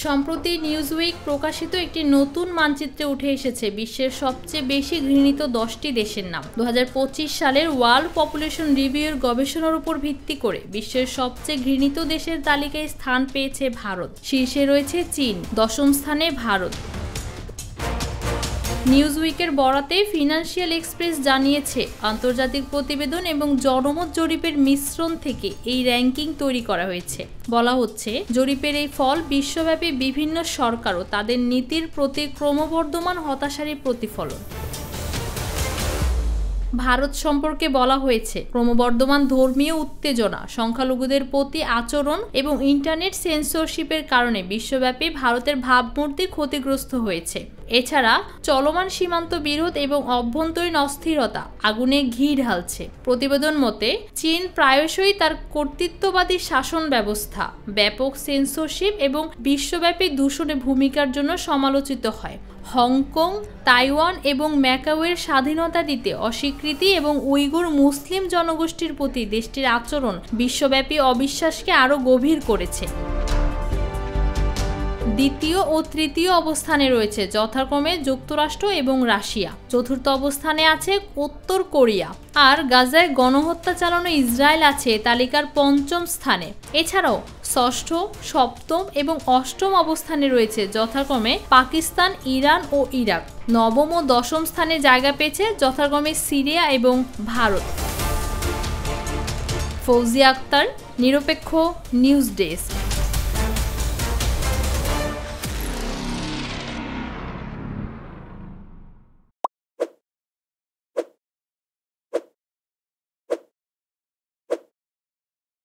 সম্প্রতি নিউজউইক প্রকাশিত একটি নতুন মানচিত্রে উঠে এসেছে বিশ্বের সবচেয়ে বেশি ঘৃণিত 10টি দেশের নাম। 2025 সালের ওয়ার্ল্ড পপুলেশন রিভিউর গবেষণার উপর ভিত্তি করে বিশ্বের সবচেয়ে ঘৃণিত দেশের তালিকায় স্থান পেয়েছে ভারত। শীর্ষে রয়েছে চীন, 10ম স্থানে ভারত। নিউজউইকের বরাতে ফিনান্সিয়াল এক্সপ্রেস জানিয়েছে, আন্তর্জাতিক প্রতিবেদন এবং জনমত জরিপের মিশ্রণ থেকে এই র্যাঙ্কিং তৈরি করা হয়েছে। বলা হচ্ছে, জরিপের এই ফল বিশ্বব্যাপী বিভিন্ন সরকার ও তাদের নীতির প্রতি ক্রমবর্ধমান হতাশারই প্রতিফলন। ভারত সম্পর্কে বলা হয়েছে, ক্রমবর্ধমান ধর্মীয় উত্তেজনা, সংখ্যালঘুদের প্রতি আচরণ এবং ইন্টারনেট সেন্সরশিপের কারণে বিশ্বব্যাপী ভারতের ভাবমূর্তি ক্ষতিগ্রস্ত হয়েছে। এছাড়া চলমান সীমান্ত বিরোধ এবং অভ্যন্তরীণ অস্থিরতা আগুনে ঘি ঢালছে। প্রতিবেদন মতে, চীন প্রায়শই তার কর্তৃত্ববাদী শাসন ব্যবস্থা, ব্যাপক সেন্সরশিপ এবং বিশ্বব্যাপী দূষণে ভূমিকার জন্য সমালোচিত হয়। হংকং, তাইওয়ান এবং ম্যাকাওয়ের স্বাধীনতা দিতে অস্বীকৃতি এবং উইগুর মুসলিম জনগোষ্ঠীর প্রতি দেশটির আচরণ বিশ্বব্যাপী অবিশ্বাসকে আরও গভীর করেছে। দ্বিতীয় ও তৃতীয় অবস্থানে রয়েছে যথাক্রমে যুক্তরাষ্ট্র এবং রাশিয়া। চতুর্থ অবস্থানে আছে উত্তর কোরিয়া, আর গাজায় গণহত্যা চালানো ইসরায়েল আছে তালিকার 5ম স্থানে। এছাড়াও ষষ্ঠ, সপ্তম এবং অষ্টম অবস্থানে রয়েছে যথাক্রমে পাকিস্তান, ইরান ও ইরাক। নবম ও 10ম স্থানে জায়গা পেয়েছে যথাক্রমে সিরিয়া এবং ভারত। ফৌজিয়া আক্তার, নিরপেক্ষ নিউজ ডেস্ক।